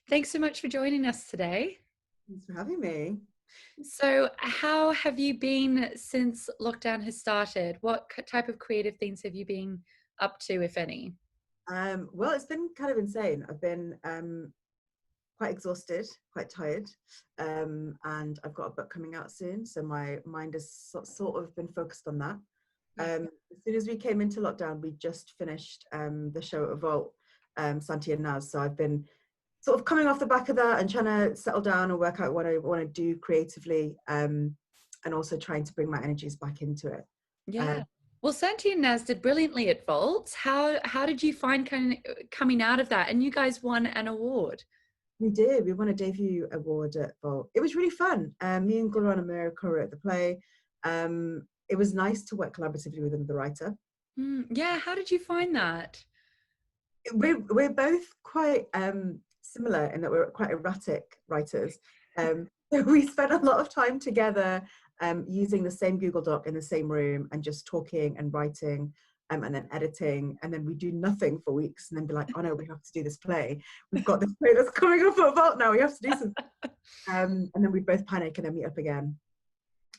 Thanks so much for joining us today. Thanks for having me. So, how have you been since lockdown has started? What type of creative things have you been up to, if any? Well, it's been kind of insane. I've been quite exhausted, quite tired, and I've got a book coming out soon, so my mind has sort of been focused on that. Yeah. As soon as we came into lockdown, we just finished the show at Vault, Santi and Naz. So I've been sort of coming off the back of that and trying to settle down and work out what I want to do creatively, and also trying to bring my energies back into it. Yeah. Well, Santi and Naz did brilliantly at Vault. How did you find coming out of that? And you guys won an award. We did. We won a debut award at Vault. It was really fun. Me and Gloria and Amira co-wrote the play. It was nice to work collaboratively with another writer. Yeah. How did you find that? We're both quite similar in that we're quite erratic writers. So we spent a lot of time together using the same Google Doc in the same room and just talking and writing. And then editing, and then we do nothing for weeks, and then be like, "Oh no, we have to do this play. We've got this play that's coming up at Vault now. We have to do something." And then we both panic and then meet up again.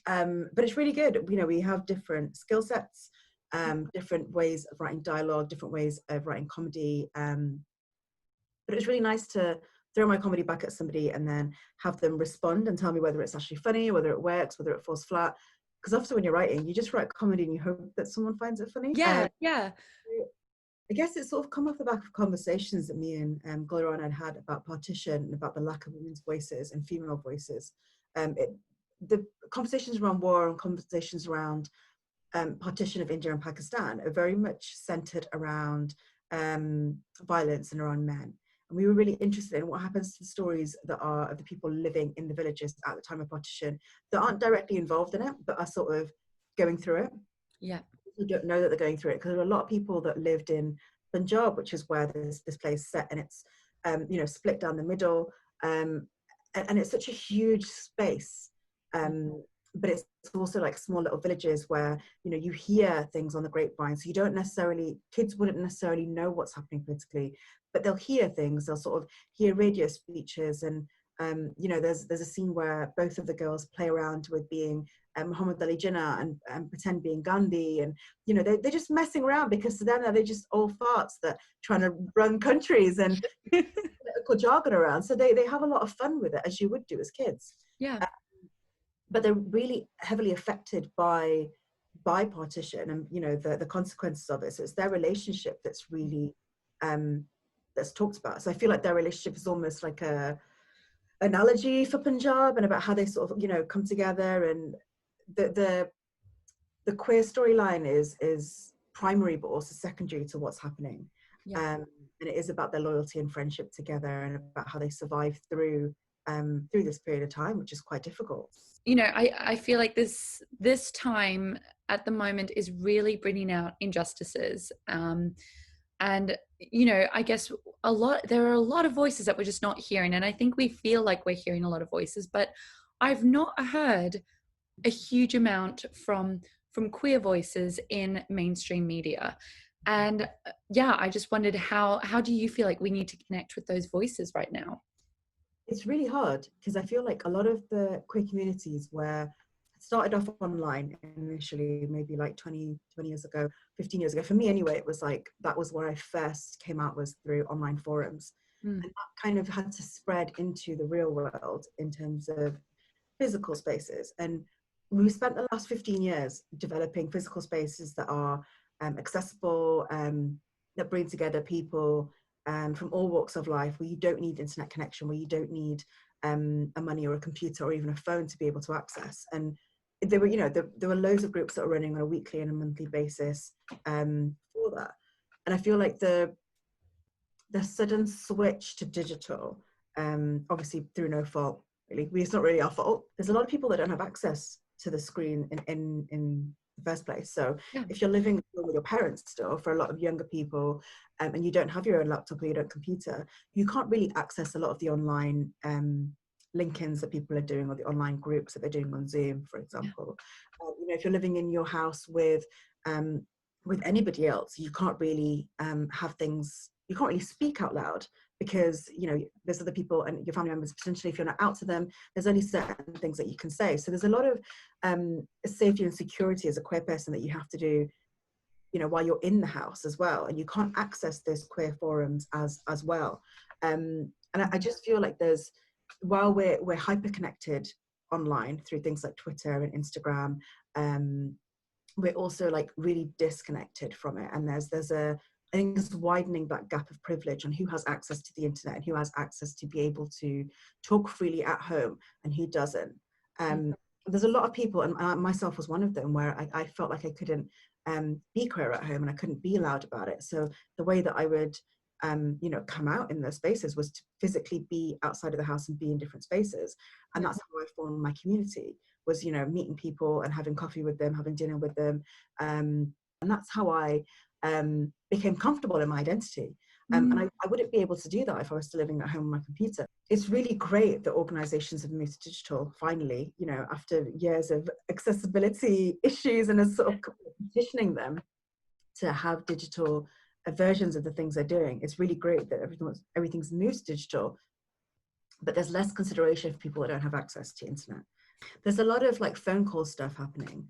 But it's really good. You know, we have different skill sets, different ways of writing dialogue, different ways of writing comedy. But it's really nice to throw my comedy back at somebody and then have them respond and tell me whether it's actually funny, whether it works, whether it falls flat. Because often when you're writing, you just write comedy and you hope that someone finds it funny. Yeah. I guess it's sort of come off the back of conversations that me and Gloria had about partition and about the lack of women's voices and female voices. The conversations around war and conversations around partition of India and Pakistan are very much centered around violence and around men. And we were really interested in what happens to the stories that are of the people living in the villages at the time of partition that aren't directly involved in it, but are sort of going through it. Yeah. You don't know that they're going through it because there are a lot of people that lived in Punjab, which is where this place is set, and it's split down the middle, and it's such a huge space. But it's also like small little villages where you hear things on the grapevine, so you don't necessarily, kids wouldn't necessarily know what's happening politically, but they'll hear things. They'll sort of hear radio speeches, and there's a scene where both of the girls play around with being Muhammad Ali Jinnah and pretend being Gandhi, and they're just messing around because to them they're just all farts that trying to run countries and political jargon around. So they have a lot of fun with it, as you would do as kids. Yeah. But they're really heavily affected by partition and the consequences of it. So it's their relationship that's really that's talked about. So I feel like their relationship is almost like a analogy for Punjab and about how they sort of come together, and the queer storyline is primary but also secondary to what's happening. And it is about their loyalty and friendship together and about how they survive through this period of time, which is quite difficult. I feel like this time at the moment is really bringing out injustices. And I guess there are a lot of voices that we're just not hearing. And I think we feel like we're hearing a lot of voices, but I've not heard a huge amount from queer voices in mainstream media. And I just wondered how do you feel like we need to connect with those voices right now? It's really hard because I feel like a lot of the queer communities where it started off online initially, maybe like 20 years ago, 15 years ago. For me anyway, it was like, that was where I first came out, was through online forums. And that kind of had to spread into the real world in terms of physical spaces. And we spent the last 15 years developing physical spaces that are accessible, that bring together people from all walks of life, where you don't need internet connection, where you don't need a money or a computer or even a phone to be able to access. And there were, there were loads of groups that are running on a weekly and a monthly basis for that. And I feel like the sudden switch to digital, obviously through no fault, really, it's not really our fault. There's a lot of people that don't have access to the screen in the first place. So if you're living with your parents still, for a lot of younger people, and you don't have your own laptop or your own computer, you can't really access a lot of the online link-ins that people are doing, or the online groups that they're doing on Zoom, for example. You know, if you're living in your house with anybody else, you can't really have things, you can't really speak out loud, because, you know, there's other people and your family members, potentially, if you're not out to them, there's only certain things that you can say. So there's a lot of safety and security as a queer person that you have to do, you know, while you're in the house as well, and you can't access those queer forums as well. And I just feel like there's, while we're hyper connected online through things like Twitter and Instagram, we're also like really disconnected from it. And there's a, I think it's widening that gap of privilege on who has access to the internet and who has access to be able to talk freely at home and who doesn't. There's a lot of people, and I myself was one of them, where I felt like I couldn't be queer at home and I couldn't be loud about it. So the way that I would you know, come out in those spaces was to physically be outside of the house and be in different spaces. And that's how I formed my community, was, you know, meeting people and having coffee with them, having dinner with them. And that's how I became comfortable in my identity. And I wouldn't be able to do that if I was still living at home on my computer. It's really great that organizations have moved to digital, finally, you know, after years of accessibility issues and as sort of petitioning them to have digital versions of the things they're doing. It's really great that everything's moved to digital, but there's less consideration for people that don't have access to internet. There's a lot of like phone call stuff happening,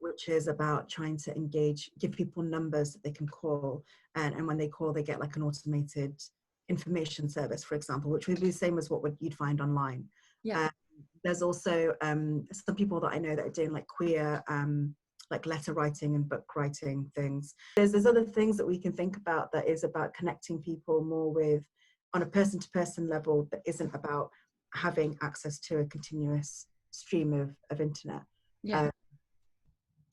which is about trying to engage, give people numbers that they can call, and when they call, they get like an automated information service, for example, which would be the same as what you'd find online. There's also some people that I know that are doing like queer like letter writing and book writing things. There's other things that we can think about that is about connecting people more with, on a person-to-person level, that isn't about having access to a continuous stream of internet. And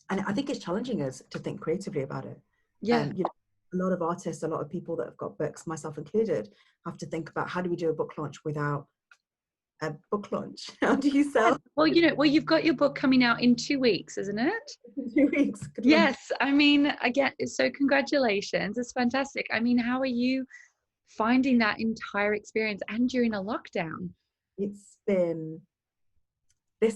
I think it's challenging us to think creatively about it. You know, a lot of artists, a lot of people that have got books, myself included, have to think about, how do we do a book launch without a book launch? How do you sell? Well, you know, you've got your book coming out in 2 weeks, isn't it? In 2 weeks. Yes. I mean, again, so congratulations. It's fantastic. I mean, how are you finding that entire experience and during a lockdown? This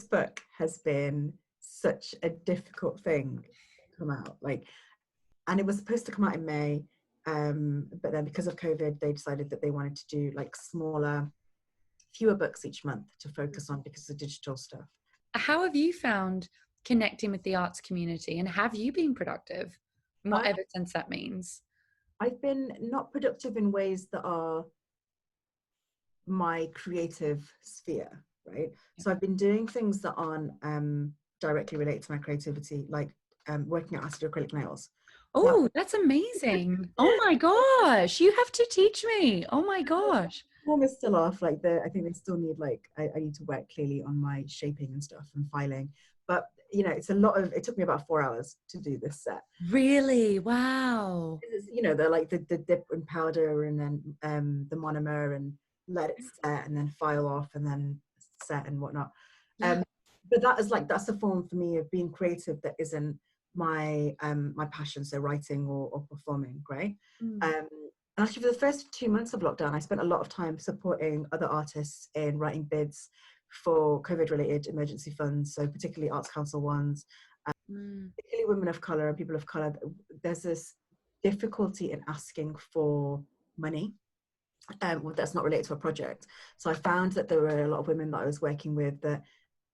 book has been such a difficult thing to come out. Like, and it was supposed to come out in May, but then because of COVID, they decided that they wanted to do like smaller, fewer books each month to focus on, because of digital stuff. How have you found connecting with the arts community, and have you been productive, whatever sense that means? I've been not productive in ways that are my creative sphere, right? So I've been doing things that aren't directly related to my creativity, like working at acid acrylic nails. Oh, that's amazing. Oh my gosh, you have to teach me. Oh my gosh. Form is still off, like I think they still need, like, I need to work clearly on my shaping and stuff and filing. But, you know, it took me about 4 hours to do this set. Really? Wow. You know, they're like the dip and powder, and then the monomer, and let it set, and then file off, and then set and whatnot. But that's a form for me of being creative that isn't my my passion, so writing or performing, right? And actually, for the first 2 months of lockdown, I spent a lot of time supporting other artists in writing bids for COVID-related emergency funds, so particularly Arts Council ones, particularly women of colour and people of colour. There's this difficulty in asking for money that's not related to a project. So I found that there were a lot of women that I was working with that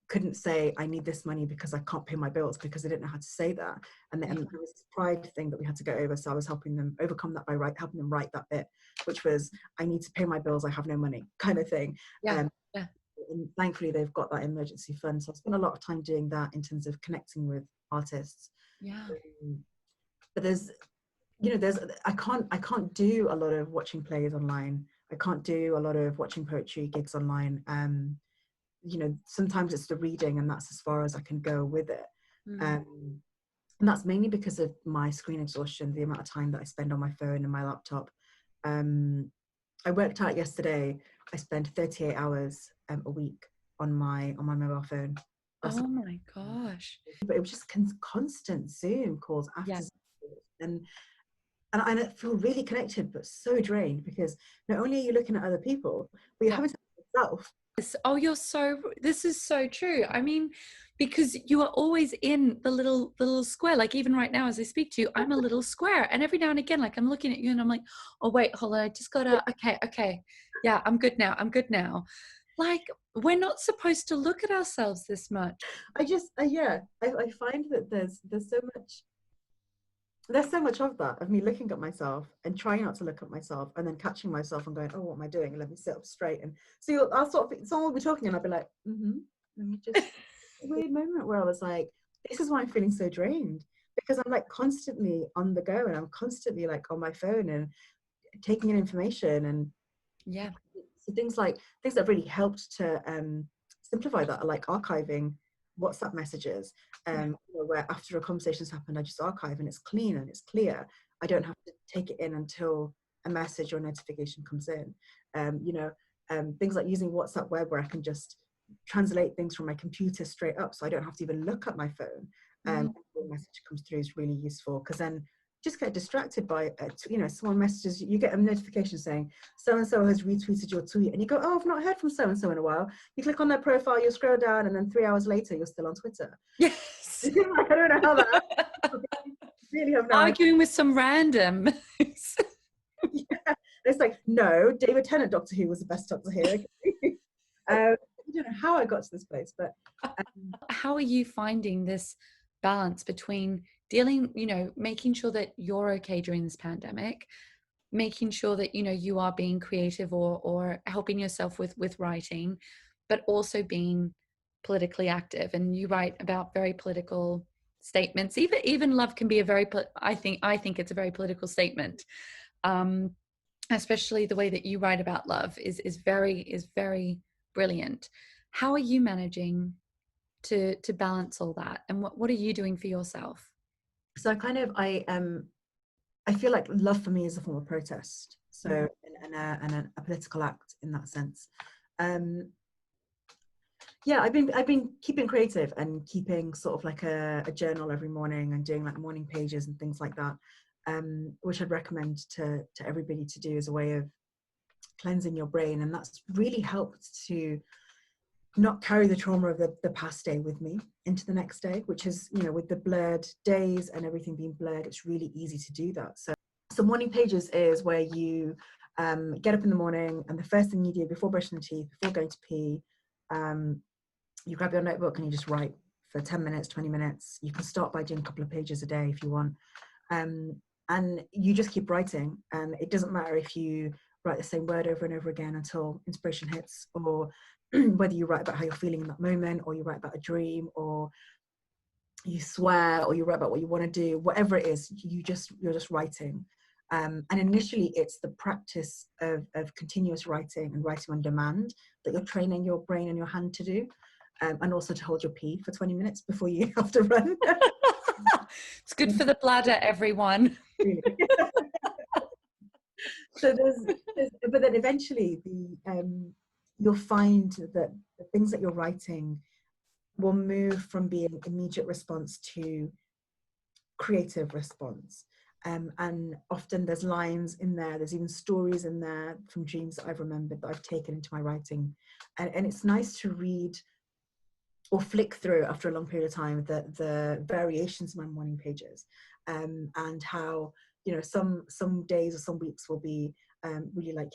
couldn't say, I need this money because I can't pay my bills, because they didn't know how to say that. And then there was this pride thing that we had to go over. So I was helping them overcome that by helping them write that bit, which was, I need to pay my bills, I have no money, kind of thing. And thankfully they've got that emergency fund. So I spent a lot of time doing that in terms of connecting with artists. But there's, you know, I can't do a lot of watching plays online. I can't do a lot of watching poetry gigs online. You know, sometimes it's the reading, and that's as far as I can go with it. And that's mainly because of my screen exhaustion, the amount of time that I spend on my phone and my laptop. I worked out yesterday, I spend 38 hours a week on my mobile phone. Oh my gosh. But it was just constant Zoom calls after Zoom. And I feel really connected, but so drained, because not only are you looking at other people, but you're having to look at yourself. Oh, this is so true. I mean, because you are always in the little square. Like even right now, as I speak to you, I'm a little square. And every now and again, like I'm looking at you and I'm like, oh, wait, hold on. I just gotta, okay. Yeah, I'm good now. I'm good now. Like we're not supposed to look at ourselves this much. I find that there's so much of that, of me looking at myself and trying not to look at myself and then catching myself and going, oh, what am I doing? And let me sit up straight. And so I'll sort of, someone will be talking and I'll be like, let me just, a weird moment where I was like, this is why I'm feeling so drained, because I'm like constantly on the go and I'm constantly like on my phone and taking in information. And Yeah. so things that really helped to simplify that are like archiving WhatsApp messages, where after a conversation's happened, I just archive and it's clean and it's clear. I don't have to take it in until a message or a notification comes in. Things like using WhatsApp Web, where I can just translate things from my computer straight up, so I don't have to even look at my phone. When a message comes through is really useful, because then just get distracted by someone messages, you get a notification saying so and so has retweeted your tweet, and you go, oh, I've not heard from so and so in a while. You click on their profile, you scroll down, and then 3 hours later you're still on Twitter. Yes. Like, I don't know how that really have no Arguing idea with some random. Yeah. It's like, no, David Tennant Doctor Who was the best Doctor Who. I don't know how I got to this place, but how are you finding this balance between dealing, making sure that you're okay during this pandemic, making sure that you are being creative or helping yourself with writing, but also being politically active? And you write about very political statements. Even love can be a very I think it's a very political statement. Especially the way that you write about love is very brilliant. How are you managing to balance all that, and what are you doing for yourself? So I feel like love for me is a form of protest, so and a political act in that sense. Yeah, I've been keeping creative and keeping sort of like a journal every morning and doing like morning pages and things like that, which I'd recommend to everybody to do as a way of cleansing your brain. And that's really helped to not carry the trauma of the past day with me into the next day, which is, with the blurred days and everything being blurred, it's really easy to do that. So morning pages is where you get up in the morning, and the first thing you do before brushing your teeth, before going to pee, you grab your notebook and you just write for 10 minutes, 20 minutes. You can start by doing a couple of pages a day if you want. And you just keep writing. And it doesn't matter if you write the same word over and over again until inspiration hits, or whether you write about how you're feeling in that moment, or you write about a dream, or you swear, or you write about what you want to do, whatever it is, you're just writing. And initially it's the practice of continuous writing and writing on demand that you're training your brain and your hand to do. And also to hold your pee for 20 minutes before you have to run. It's good for the bladder, everyone. Really. So but then eventually you'll find that the things that you're writing will move from being immediate response to creative response. And often there's lines in there's even stories in there from dreams that I've remembered that I've taken into my writing. And it's nice to read or flick through after a long period of time the variations in my morning pages, and how some days or some weeks will be really like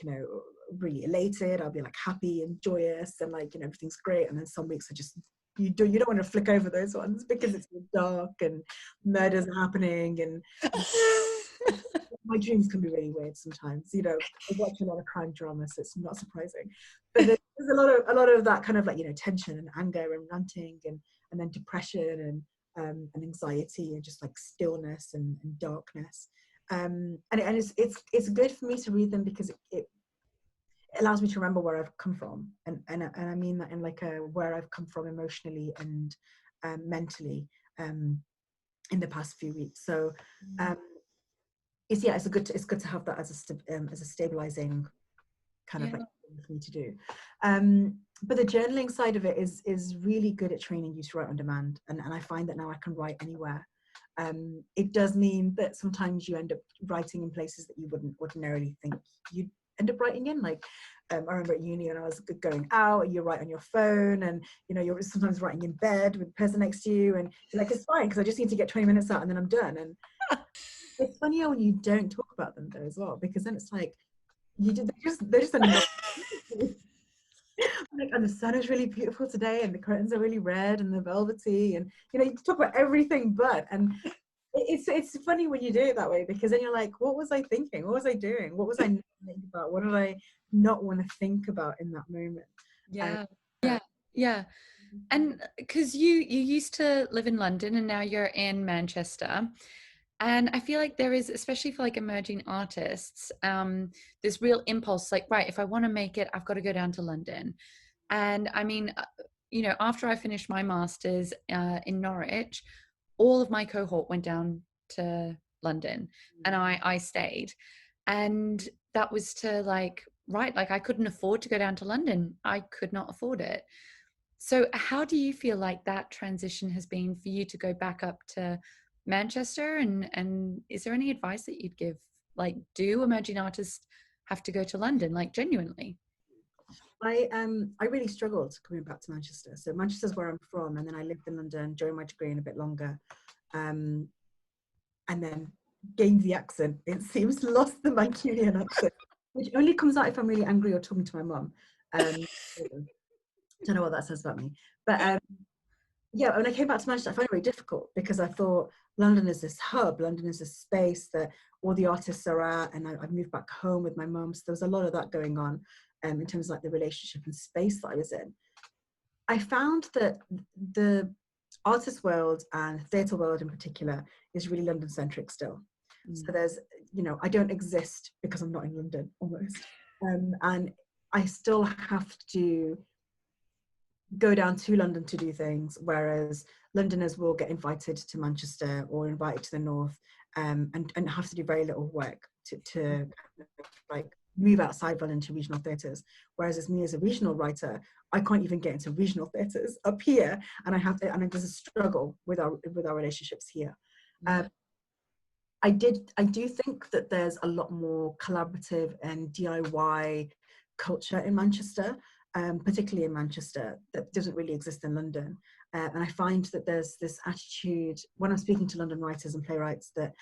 really elated. I'll be like happy and joyous and like everything's great, and then some weeks are just you don't want to flick over those ones because it's dark and murders are happening, and my dreams can be really weird sometimes. I watch a lot of crime drama, so it's not surprising. But there's a lot of that kind of like tension and anger and ranting and then depression and anxiety and just like stillness and darkness. And it's good for me to read them because it allows me to remember where I've come from, and I mean that in like where I've come from emotionally and mentally in the past few weeks. So it's good to have that as a stabilizing kind of like thing for me to do. But the journaling side of it is really good at training you to write on demand, and I find that now I can write anywhere. It does mean that sometimes you end up writing in places that you wouldn't ordinarily think you'd end up writing in. Like, I remember at uni when I was going out, you write on your phone, and you know, you're sometimes writing in bed with the person next to you, and you're like, it's fine because I just need to get 20 minutes out and then I'm done. And it's funnier when you don't talk about them though as well, because then it's like they're just annoying. Like, and the sun is really beautiful today, and the curtains are really red and the velvety, and you know, you can talk about everything but, and it's funny when you do it that way, because then you're like, what was I thinking? What was I doing? What was I not thinking about? What did I not want to think about in that moment? Yeah. Yeah. Yeah. And because you used to live in London and now you're in Manchester. And I feel like there is, especially for like emerging artists, this real impulse, like, right, if I want to make it, I've got to go down to London. And I mean, you know, after I finished my master's in Norwich, all of my cohort went down to London and I stayed. And that was to like, right, like I couldn't afford to go down to London. I could not afford it. So how do you feel like that transition has been for you to go back up to Manchester? And is there any advice that you'd give? Like, do emerging artists have to go to London, like genuinely? I really struggled coming back to Manchester. So Manchester's where I'm from, and then I lived in London during my degree and a bit longer, and then gained the accent. It seems lost the Mancunian accent, which only comes out if I'm really angry or talking to my mum. Don't know what that says about me, but yeah, when I came back to Manchester, I found it very difficult because I thought London is this hub, London is this space that all the artists are at, and I moved back home with my mum, so there was a lot of that going on in terms of like the relationship and space that I was in. I found that the artist world and theatre world in particular is really London centric still. So there's, you know, I don't exist because I'm not in London almost, and I still have to go down to London to do things, whereas Londoners will get invited to Manchester or invited to the north, and have to do very little work to like move outside London to regional theatres. Whereas as me as a regional writer, I can't even get into regional theatres up here, and I have to, and there's a struggle with our relationships here. Yeah. I do think that there's a lot more collaborative and DIY culture in Manchester, particularly in Manchester, that doesn't really exist in London. And I find that there's this attitude when I'm speaking to London writers and playwrights that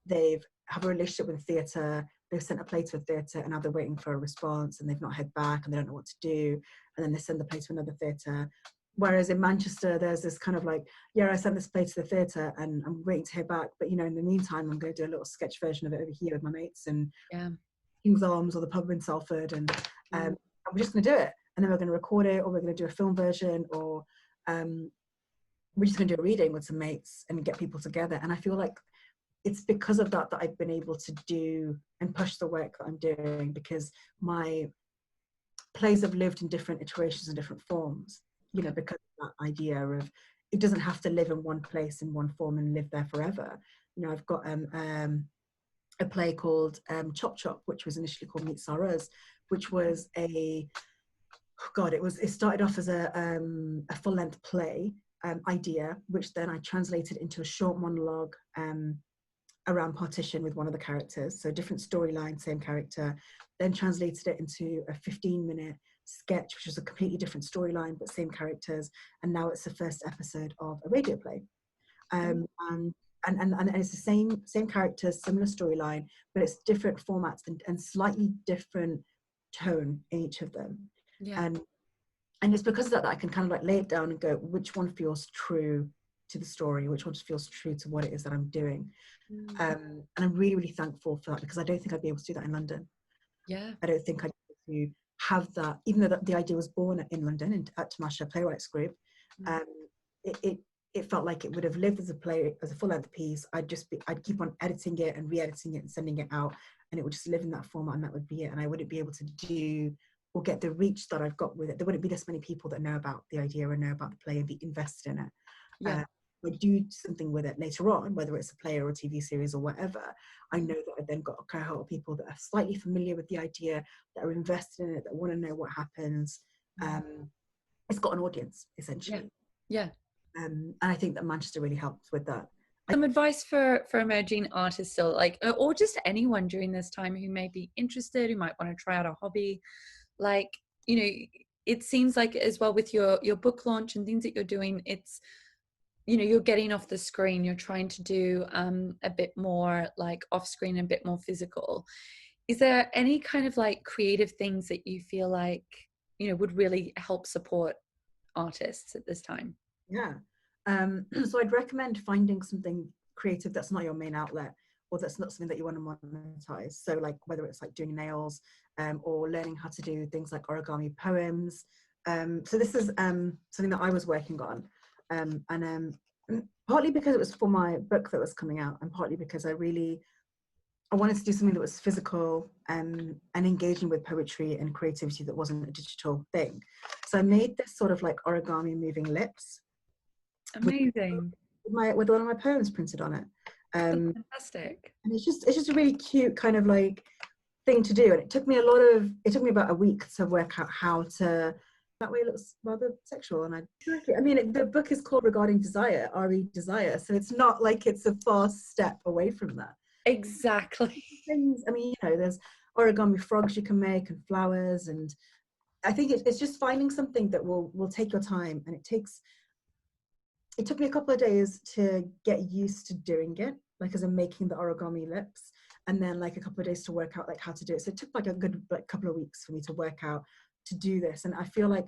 they've have a relationship with theatre, they've sent a play to a theatre and now they're waiting for a response and they've not heard back and they don't know what to do, and then they send the play to another theatre. Whereas in Manchester, there's this kind of like, yeah, I sent this play to the theatre and I'm waiting to hear back, but you know, in the meantime, I'm going to do a little sketch version of it over here with my mates and King's Arms or the pub in Salford, and we're just going to do it, and then we're going to record it, or we're going to do a film version, or we're just going to do a reading with some mates and get people together. And I feel like it's because of that that I've been able to do and push the work that I'm doing, because my plays have lived in different iterations and different forms, you know, because of that idea of it doesn't have to live in one place in one form and live there forever. You know, I've got a play called Chop Chop, which was initially called Meet Sarah's, which was it started off as a full-length play idea, which then I translated into a short monologue around partition with one of the characters. So different storyline, same character, then translated it into a 15-minute sketch, which was a completely different storyline, but same characters. And now it's the first episode of a radio play. And it's the same characters, similar storyline, but it's different formats and slightly different tone in each of them. And it's because of that I can kind of like lay it down and go, which one feels true to the story, which one just feels true to what it is that I'm doing. And I'm really, really thankful for that, because I don't think I'd be able to do that in London. I don't think I'd be able to have that, even though the idea was born in London at Tamasha Playwrights Group. It felt like it would have lived as a play, as a full-length piece. I'd keep on editing it and re-editing it and sending it out, and it would just live in that format, and that would be it. And I wouldn't be able to do or get the reach that I've got with it. There wouldn't be this many people that know about the idea and know about the play and be invested in it. I do something with it later on, whether it's a play or a TV series or whatever, I know that I've then got a cohort of people that are slightly familiar with the idea, that are invested in it, that want to know what happens. It's got an audience, essentially. And I think that Manchester really helped with that. Some advice for emerging artists still, like, or just anyone during this time who may be interested, who might want to try out a hobby, like, you know, it seems like as well with your book launch and things that you're doing, it's, you know, you're getting off the screen, you're trying to do a bit more like off screen, a bit more physical. Is there any kind of like creative things that you feel like, you know, would really help support artists at this time? Yeah. So I'd recommend finding something creative that's not your main outlet, or that's not something that you want to monetize. So like whether it's like doing nails, or learning how to do things like origami poems. So this is something that I was working on. And partly because it was for my book that was coming out, and partly because I wanted to do something that was physical, and engaging with poetry and creativity that wasn't a digital thing. So I made this sort of like origami moving lips with Amazing. with one of my poems printed on it. That's fantastic. And it's just a really cute kind of like thing to do. And it took me about a week to work out how to, that way it looks rather sexual. And I mean, the book is called Regarding Desire, RE Desire. So it's not like it's a far step away from that. Exactly. Things, I mean, you know, there's origami frogs you can make, and flowers. And I think it's just finding something that will take your time. And it took me a couple of days to get used to doing it, like as in making the origami lips, and then like a couple of days to work out like how to do it. So it took like a good like couple of weeks for me to work out to do this. And I feel like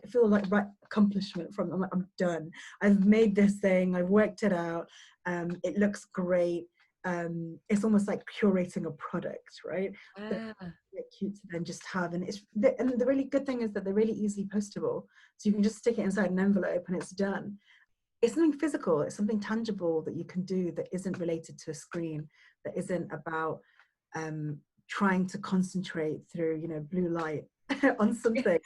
right accomplishment from, I'm done. I've made this thing, I've worked it out. It looks great. It's almost like curating a product, right? Ah, It's cute to then just have, and the really good thing is that they're really easily postable. So you can just stick it inside an envelope and it's done. It's something physical, it's something tangible that you can do that isn't related to a screen, that isn't about trying to concentrate through, you know, blue light on something.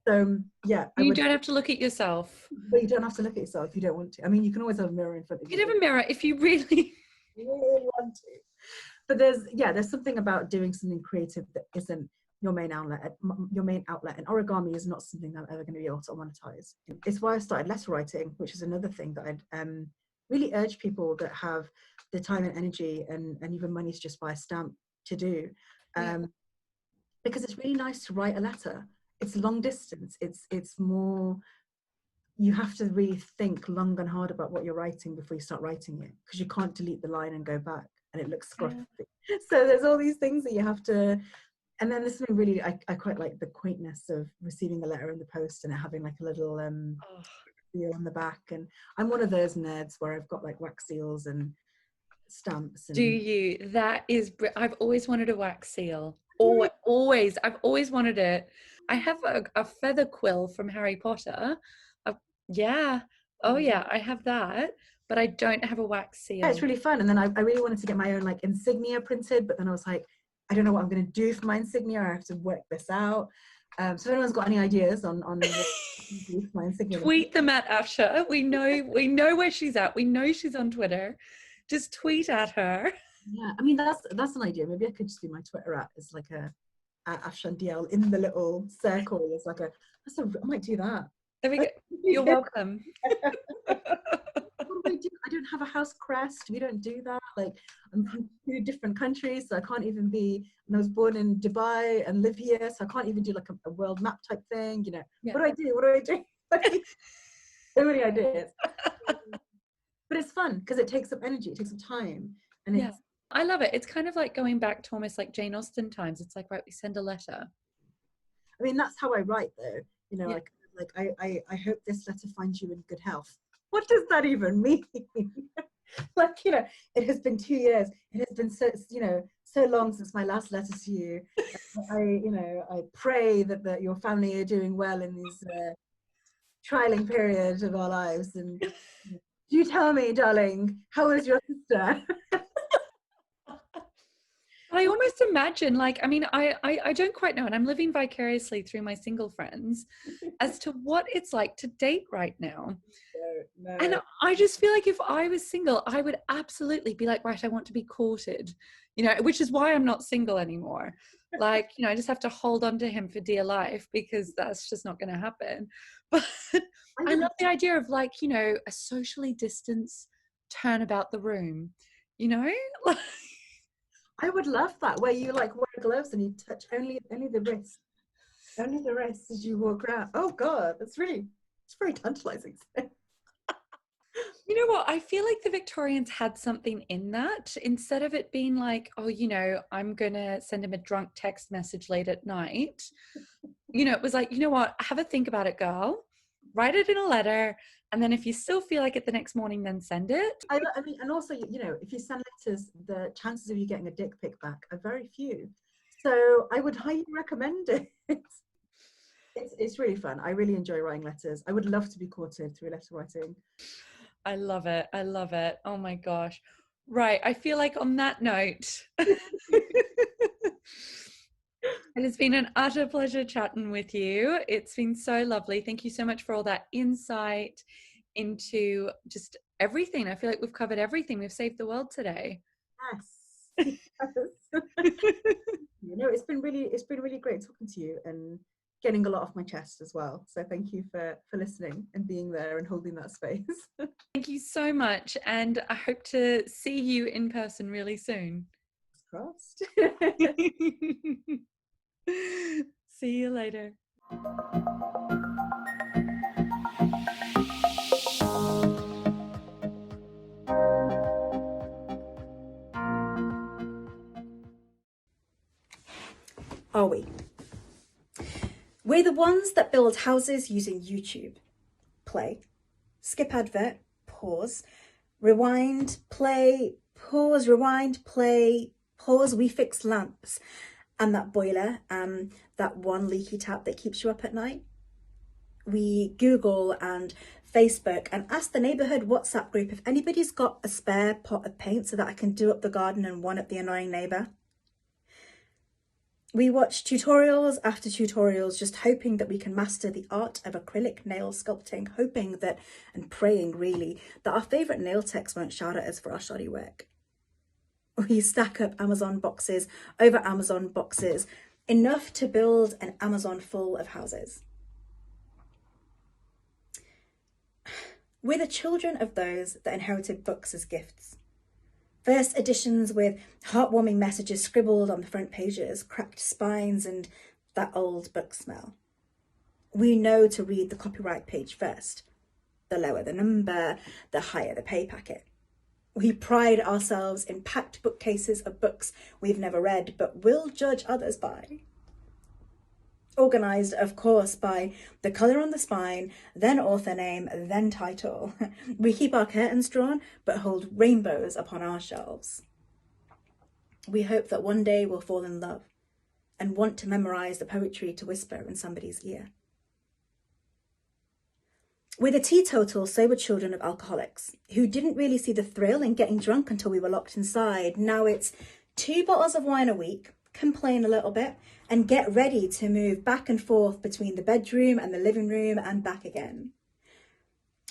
So yeah, you don't have to look at yourself. but you don't have to look at yourself if you don't want to. I mean, you can always have a mirror in front of You you can have a mirror if you really. if you really want to. But there's something about doing something creative that isn't your main outlet. And origami is not something that I'm ever going to be able to monetize. It's why I started letter writing, which is another thing that I'd really urge people that have the time and energy and even money to just buy a stamp to do, because it's really nice to write a letter. It's long distance. It's more, you have to really think long and hard about what you're writing before you start writing it, because you can't delete the line and go back and it looks scruffy. So there's all these things that you have to. And then there's something really, I quite like the quaintness of receiving a letter in the post and it having like a little seal on the back. And I'm one of those nerds where I've got like wax seals and stamps. And Do you? That is, I've always wanted a wax seal. Always. I've always wanted it. I have a feather quill from Harry Potter. Yeah. Oh yeah, I have that, but I don't have a wax seal. Yeah, it's really fun. And then I really wanted to get my own like insignia printed, but then I was like, I don't know what I'm going to do for my insignia. I have to work this out. So if anyone's got any ideas on what to do for my insignia, tweet them at Afsha. We know where she's at. We know she's on Twitter. Just tweet at her. Yeah, I mean that's an idea. Maybe I could just do my Twitter at as like a Afshan DL in the little circle. It's like I might do that. There we go. You're welcome. What do I do? I don't have a house crest. We don't do that. Like, I'm from 2 different countries, so I can't even be. And I was born in Dubai and live here, so I can't even do like a world map type thing. You know, yeah. What do I do? So many ideas. But it's fun because it takes up energy. It takes up time, and yeah. I love it. It's kind of like going back to almost like Jane Austen times. It's like, right, we send a letter. I mean, that's how I write, though. You know, yeah. I hope this letter finds you in good health. What does that even mean? Like, you know, it has been 2 years. It has been so long since my last letter to you. I pray that your family are doing well in these trialing periods of our lives. And you tell me, darling, how is your sister? I almost imagine, like, I mean, I don't quite know, and I'm living vicariously through my single friends as to what it's like to date right now. No. And I just feel like if I was single, I would absolutely be like, right, I want to be courted, you know, which is why I'm not single anymore. Like, you know, I just have to hold on to him for dear life because that's just not going to happen. But I love the idea of like, you know, a socially distanced turn about the room, you know? I would love that, where you like wear gloves and you touch only the wrist as you walk around. Oh God, it's very tantalizing. You know what? I feel like the Victorians had something in that. Instead of it being like, oh, you know, I'm going to send him a drunk text message late at night, you know, it was like, you know what? Have a think about it, girl. Write it in a letter. And then if you still feel like it the next morning, then send it. I mean, and also, you know, if you send letters, the chances of you getting a dick pic back are very few. So I would highly recommend it. It's really fun. I really enjoy writing letters. I would love to be courted through letter writing. I love it. I love it. Oh my gosh. Right. I feel like on that note, it has been an utter pleasure chatting with you. It's been so lovely. Thank you so much for all that insight into just everything. I feel like we've covered everything. We've saved the world today. Yes. Yes. You know, it's been really great talking to you and getting a lot off my chest as well. So thank you for listening and being there and holding that space. Thank you so much. And I hope to see you in person really soon. Crossed. See you later. Are we? We're the ones that build houses using YouTube. Play, skip advert, pause, rewind, play, pause, rewind, play, pause. We fix lamps and that boiler, that one leaky tap that keeps you up at night. We Google and Facebook and ask the neighbourhood WhatsApp group if anybody's got a spare pot of paint so that I can do up the garden and one up the annoying neighbour. We watch tutorials after tutorials, just hoping that we can master the art of acrylic nail sculpting, hoping that, and praying really, that our favourite nail techs won't shout at us for our shoddy work. We stack up Amazon boxes over Amazon boxes, enough to build an Amazon full of houses. We're the children of those that inherited books as gifts. First editions with heartwarming messages scribbled on the front pages, cracked spines and that old book smell. We know to read the copyright page first. The lower the number, the higher the pay packet. We pride ourselves in packed bookcases of books we've never read but will judge others by. Organised, of course, by the colour on the spine, then author name, then title. We keep our curtains drawn, but hold rainbows upon our shelves. We hope that one day we'll fall in love and want to memorise the poetry to whisper in somebody's ear. We're the teetotal, sober children of alcoholics who didn't really see the thrill in getting drunk until we were locked inside. Now it's 2 bottles of wine a week, complain a little bit, and get ready to move back and forth between the bedroom and the living room and back again.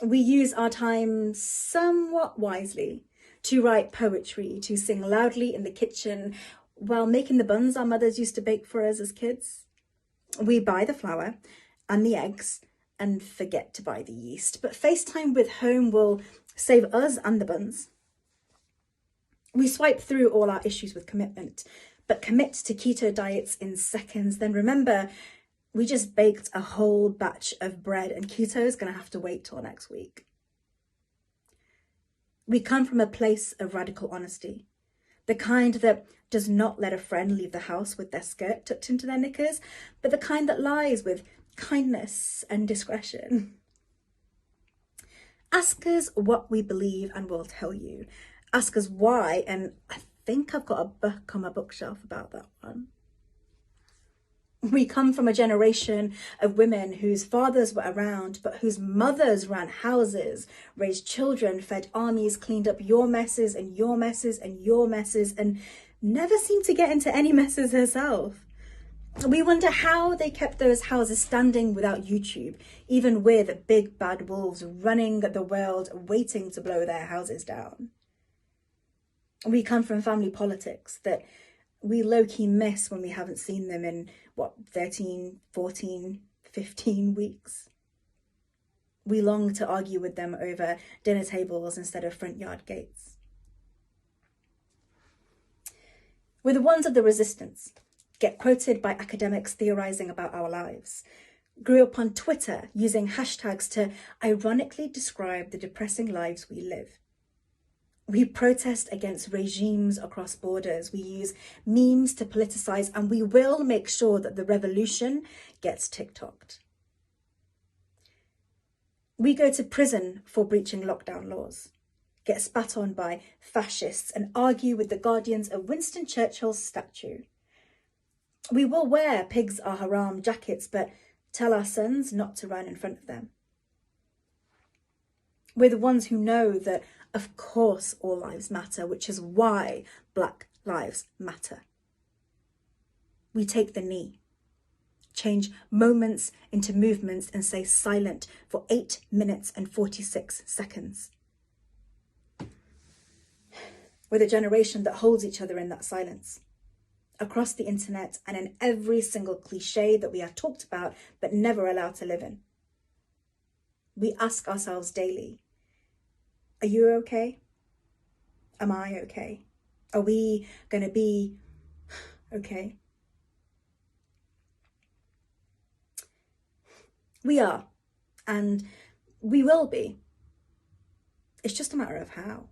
We use our time somewhat wisely to write poetry, to sing loudly in the kitchen while making the buns our mothers used to bake for us as kids. We buy the flour and the eggs and forget to buy the yeast, but FaceTime with home will save us and the buns. We swipe through all our issues with commitment, but commit to keto diets in seconds. Then remember, we just baked a whole batch of bread and keto is going to have to wait till next week. We come from a place of radical honesty, the kind that does not let a friend leave the house with their skirt tucked into their knickers, but the kind that lies with kindness and discretion. Ask us what we believe and we'll tell you. Ask us why, and I think I've got a book on my bookshelf about that one. We come from a generation of women whose fathers were around, but whose mothers ran houses, raised children, fed armies, cleaned up your messes and your messes and your messes, and never seemed to get into any messes herself. We wonder how they kept those houses standing without YouTube, even with big bad wolves running the world, waiting to blow their houses down. We come from family politics that we low-key miss when we haven't seen them in, 13, 14, 15 weeks. We long to argue with them over dinner tables instead of front yard gates. We're the ones of the resistance, get quoted by academics theorising about our lives, grew up on Twitter using hashtags to ironically describe the depressing lives we live. We protest against regimes across borders. We use memes to politicise, and we will make sure that the revolution gets TikToked. We go to prison for breaching lockdown laws, get spat on by fascists, and argue with the guardians of Winston Churchill's statue. We will wear pigs are haram jackets, but tell our sons not to run in front of them. We're the ones who know that, of course, all lives matter, which is why Black Lives Matter. We take the knee, change moments into movements, and stay silent for 8 minutes and 46 seconds. We're the generation that holds each other in that silence, across the internet and in every single cliche that we are talked about but never allowed to live in. We ask ourselves daily, are you okay? Am I okay? Are we going to be okay? We are, and we will be. It's just a matter of how.